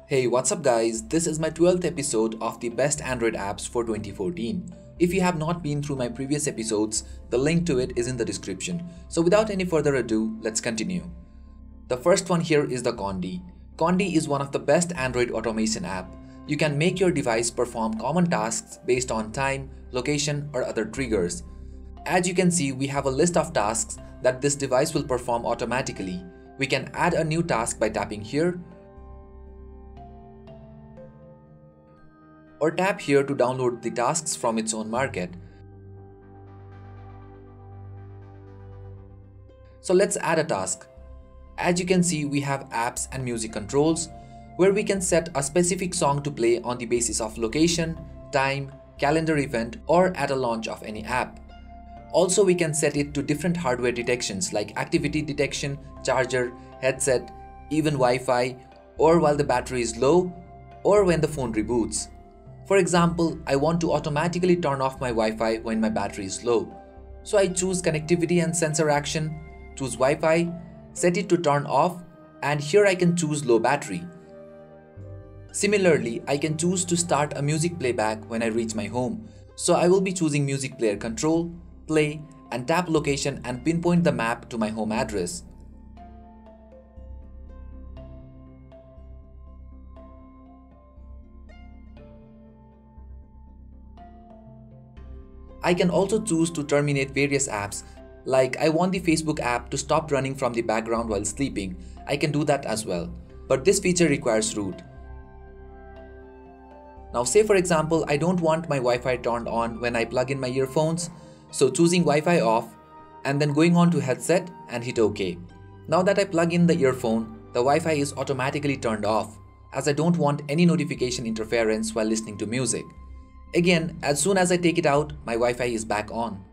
Hey, what's up guys? This is my 12th episode of the best Android apps for 2014. If you have not been through my previous episodes, the link to it is in the description. So without any further ado, let's continue. The first one here is the Condi. Condi is one of the best Android automation app. You can make your device perform common tasks based on time, location, or other triggers. As you can see, we have a list of tasks that this device will perform automatically. We can add a new task by tapping here, or tap here to download the tasks from its own market. So let's add a task. As you can see, we have apps and music controls, where we can set a specific song to play on the basis of location, time, calendar event, or at a launch of any app. Also, we can set it to different hardware detections like activity detection, charger, headset, even Wi-Fi, or while the battery is low, or when the phone reboots. For example, I want to automatically turn off my Wi-Fi when my battery is low. So I choose connectivity and sensor action, choose Wi-Fi, set it to turn off, and here I can choose low battery. Similarly, I can choose to start a music playback when I reach my home. So I will be choosing music player control, play, and tap location and pinpoint the map to my home address. I can also choose to terminate various apps, like I want the Facebook app to stop running from the background while sleeping. I can do that as well, but this feature requires root. Now say for example, I don't want my Wi-Fi turned on when I plug in my earphones, so choosing Wi-Fi off and then going on to headset and hit OK. Now that I plug in the earphone, the Wi-Fi is automatically turned off, as I don't want any notification interference while listening to music. Again, as soon as I take it out, my Wi-Fi is back on.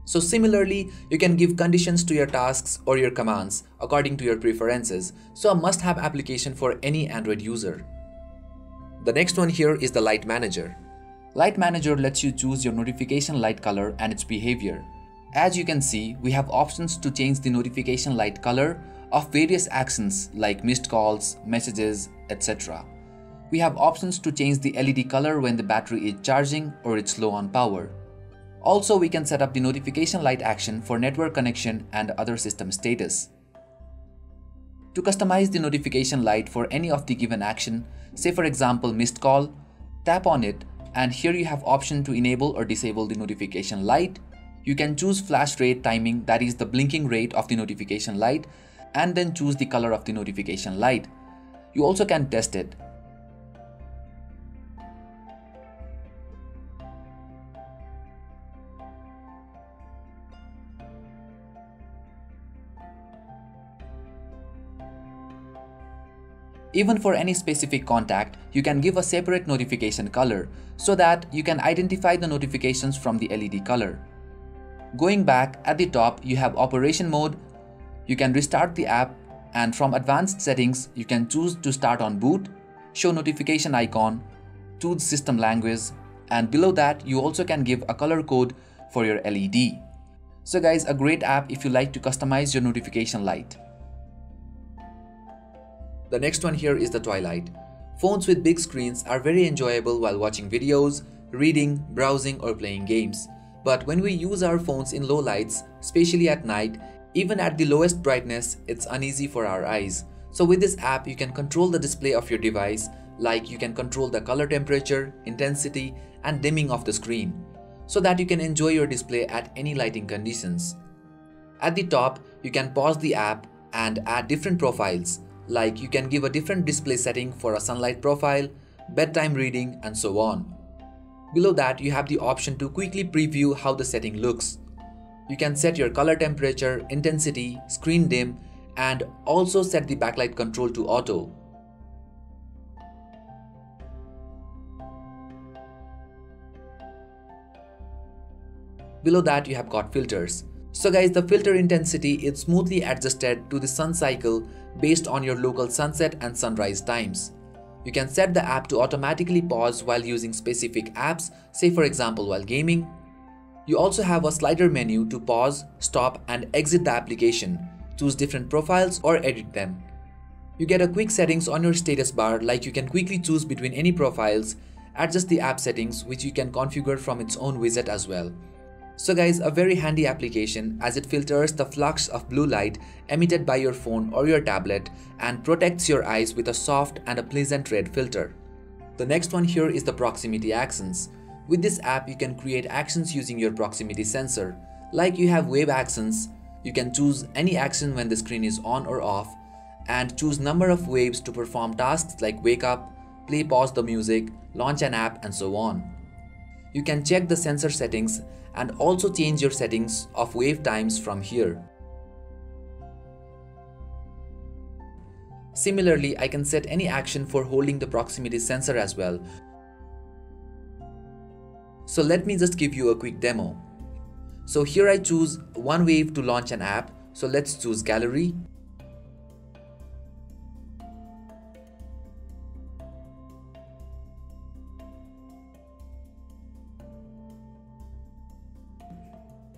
So similarly, you can give conditions to your tasks or your commands according to your preferences, so a must-have application for any Android user. The next one here is the Light Manager. Light Manager lets you choose your notification light color and its behavior. As you can see, we have options to change the notification light color of various actions like missed calls, messages, etc. We have options to change the LED color when the battery is charging or it's low on power. Also, we can set up the notification light action for network connection and other system status. To customize the notification light for any of the given action, say for example missed call, tap on it and here you have option to enable or disable the notification light. You can choose flash rate timing, that is the blinking rate of the notification light, and then choose the color of the notification light. You also can test it. Even for any specific contact, you can give a separate notification color so that you can identify the notifications from the LED color. Going back, at the top you have operation mode. You can restart the app, and from advanced settings you can choose to start on boot, show notification icon, choose system language, and below that you also can give a color code for your LED. So guys, a great app if you like to customize your notification light. The next one here is the Twilight. Phones with big screens are very enjoyable while watching videos, reading, browsing, or playing games. But when we use our phones in low lights, especially at night, even at the lowest brightness, it's uneasy for our eyes. So with this app, you can control the display of your device, like you can control the color temperature, intensity, and dimming of the screen, so that you can enjoy your display at any lighting conditions. At the top, you can pause the app and add different profiles, like you can give a different display setting for a sunlight profile, bedtime reading, and so on. Below that, you have the option to quickly preview how the setting looks. You can set your color temperature, intensity, screen dim, and also set the backlight control to auto. Below that, you have got filters. So guys, the filter intensity is smoothly adjusted to the sun cycle based on your local sunset and sunrise times. You can set the app to automatically pause while using specific apps, say for example while gaming. You also have a slider menu to pause, stop, and exit the application, choose different profiles or edit them. You get a quick settings on your status bar, like you can quickly choose between any profiles, adjust the app settings which you can configure from its own widget as well. So guys, a very handy application as it filters the flux of blue light emitted by your phone or your tablet and protects your eyes with a soft and a pleasant red filter. The next one here is the proximity actions. With this app you can create actions using your proximity sensor. Like you have wave actions, you can choose any action when the screen is on or off and choose number of waves to perform tasks like wake up, play pause the music, launch an app and so on. You can check the sensor settings and also change your settings of wave times from here. Similarly, I can set any action for holding the proximity sensor as well. So let me just give you a quick demo. So here I choose one wave to launch an app. So let's choose gallery.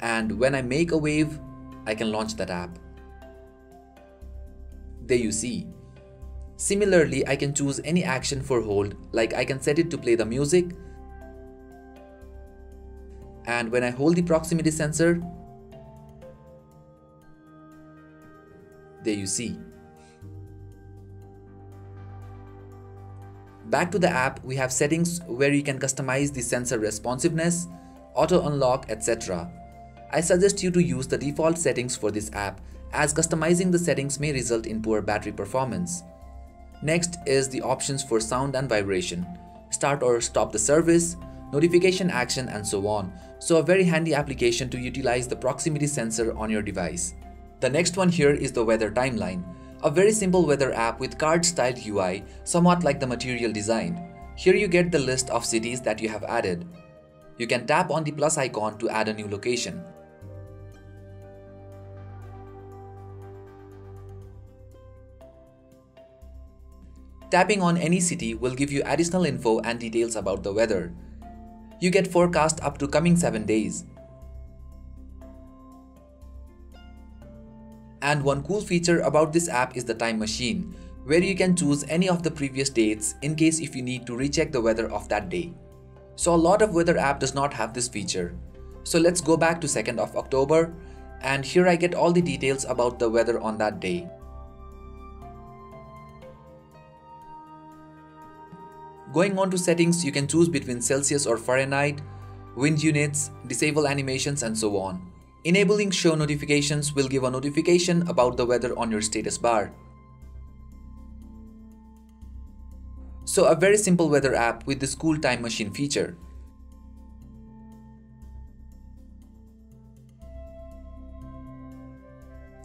And when I make a wave, I can launch that app. There you see. Similarly, I can choose any action for hold, like I can set it to play the music. And when I hold the proximity sensor, there you see. Back to the app, we have settings where you can customize the sensor responsiveness, auto unlock, etc. I suggest you to use the default settings for this app, as customizing the settings may result in poor battery performance. Next is the options for sound and vibration, start or stop the service, notification action and so on. So a very handy application to utilize the proximity sensor on your device. The next one here is the weather timeline, a very simple weather app with card styled UI, somewhat like the Material design. Here you get the list of cities that you have added. You can tap on the plus icon to add a new location. Tapping on any city will give you additional info and details about the weather. You get forecast up to coming 7 days. And one cool feature about this app is the time machine, where you can choose any of the previous dates in case if you need to recheck the weather of that day. So a lot of weather app does not have this feature. So let's go back to 2nd of October, and here I get all the details about the weather on that day. Going on to settings, you can choose between Celsius or Fahrenheit, wind units, disable animations and so on. Enabling show notifications will give a notification about the weather on your status bar. So a very simple weather app with this cool time machine feature.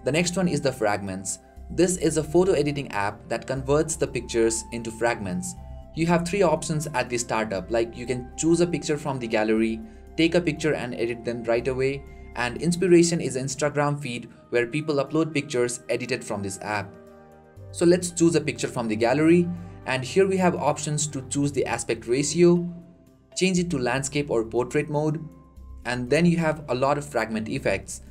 The next one is the fragments. This is a photo editing app that converts the pictures into fragments. You have 3 options at the startup, like you can choose a picture from the gallery, take a picture and edit them right away, and inspiration is an Instagram feed where people upload pictures edited from this app. So let's choose a picture from the gallery, and here we have options to choose the aspect ratio, change it to landscape or portrait mode, and then you have a lot of fragment effects.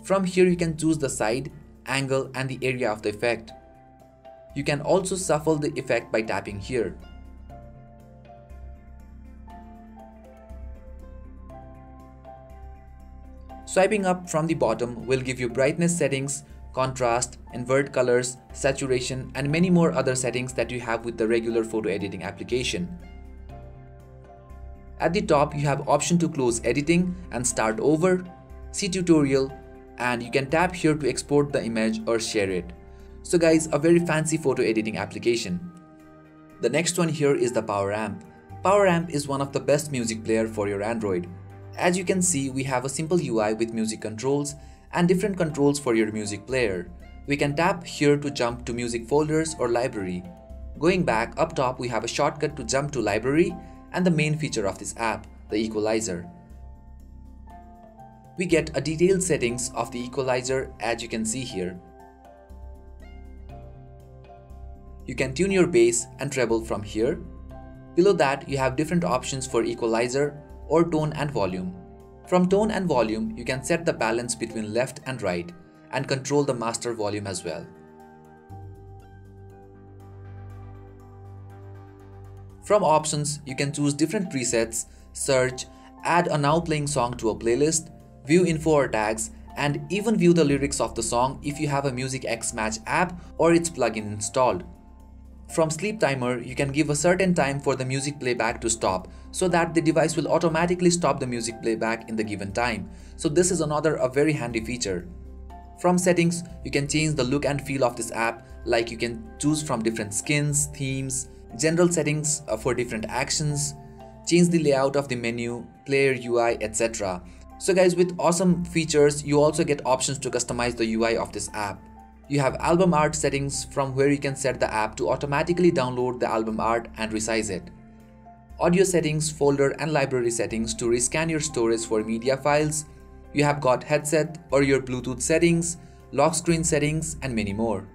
From here you can choose the side, angle and the area of the effect. You can also shuffle the effect by tapping here. Swiping up from the bottom will give you brightness settings, contrast, invert colors, saturation and many more other settings that you have with the regular photo editing application. At the top you have option to close editing and start over, see tutorial, and you can tap here to export the image or share it. So guys, a very fancy photo editing application. The next one here is the PowerAmp. PowerAmp is one of the best music player for your Android. As you can see, we have a simple UI with music controls and different controls for your music player. We can tap here to jump to music folders or library. Going back, up top we have a shortcut to jump to library and the main feature of this app, the equalizer. We get a detailed settings of the equalizer as you can see here. You can tune your bass and treble from here. Below that you have different options for equalizer, or tone and volume. From tone and volume, you can set the balance between left and right and control the master volume as well. From options, you can choose different presets, search, add a now playing song to a playlist, view info or tags, and even view the lyrics of the song if you have a Music X Match app or its plugin installed. From sleep timer, you can give a certain time for the music playback to stop so that the device will automatically stop the music playback in the given time. So this is another very handy feature. From settings, you can change the look and feel of this app, like you can choose from different skins, themes, general settings for different actions, change the layout of the menu, player UI, etc. So guys, with awesome features, you also get options to customize the UI of this app. You have album art settings from where you can set the app to automatically download the album art and resize it. Audio settings, folder and library settings to rescan your storage for media files. You have got headset or your Bluetooth settings, lock screen settings, and many more.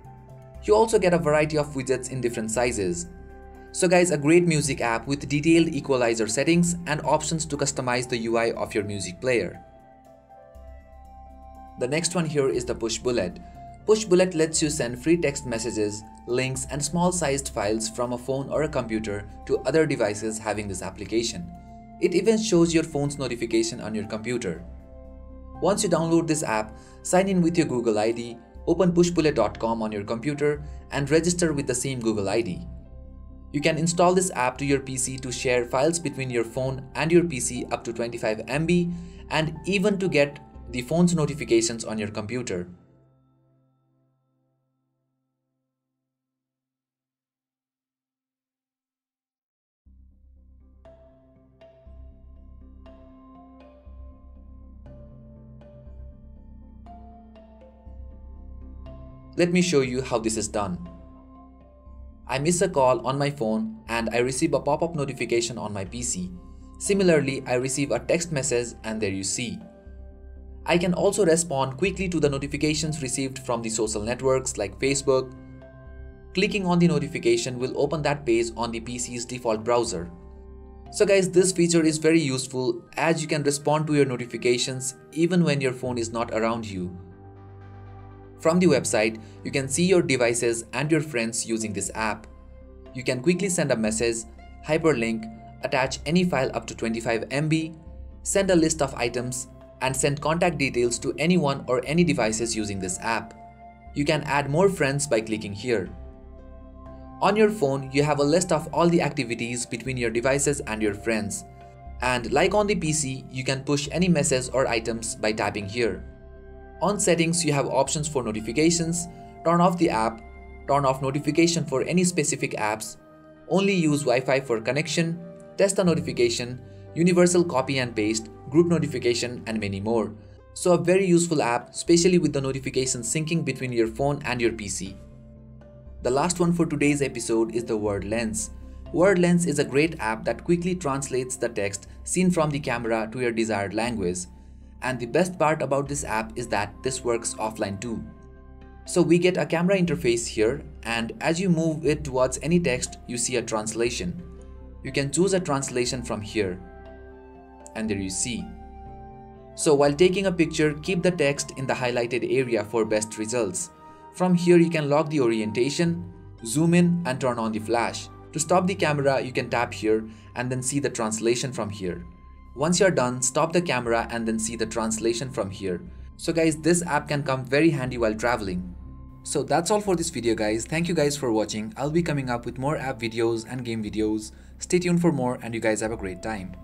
You also get a variety of widgets in different sizes. So guys, a great music app with detailed equalizer settings and options to customize the UI of your music player. The next one here is the Push Bullet. Push Bullet lets you send free text messages, links, and small sized files from a phone or a computer to other devices having this application. It even shows your phone's notification on your computer. Once you download this app, sign in with your Google ID, open pushbullet.com on your computer, and register with the same Google ID. You can install this app to your PC to share files between your phone and your PC up to 25 MB and even to get the phone's notifications on your computer. Let me show you how this is done. I miss a call on my phone and I receive a pop-up notification on my PC. Similarly, I receive a text message and there you see. I can also respond quickly to the notifications received from the social networks like Facebook. Clicking on the notification will open that page on the PC's default browser. So guys, this feature is very useful as you can respond to your notifications even when your phone is not around you. From the website, you can see your devices and your friends using this app. You can quickly send a message, hyperlink, attach any file up to 25 MB, send a list of items, and send contact details to anyone or any devices using this app. You can add more friends by clicking here. On your phone, you have a list of all the activities between your devices and your friends. And like on the PC, you can push any message or items by tapping here. On settings, you have options for notifications, turn off the app, turn off notification for any specific apps, only use Wi-Fi for connection, test the notification, universal copy and paste, group notification, and many more. So a very useful app, especially with the notifications syncing between your phone and your PC. The last one for today's episode is the Word Lens. Word Lens is a great app that quickly translates the text seen from the camera to your desired language. And the best part about this app is that this works offline too. So we get a camera interface here, and as you move it towards any text, you see a translation. You can choose a translation from here. And there you see. So while taking a picture, keep the text in the highlighted area for best results. From here you can lock the orientation, zoom in and turn on the flash. To stop the camera, you can tap here and then see the translation from here. Once you're done, stop the camera and then see the translation from here. So guys, this app can come very handy while traveling. So that's all for this video guys. Thank you guys for watching. I'll be coming up with more app videos and game videos. Stay tuned for more and you guys have a great time.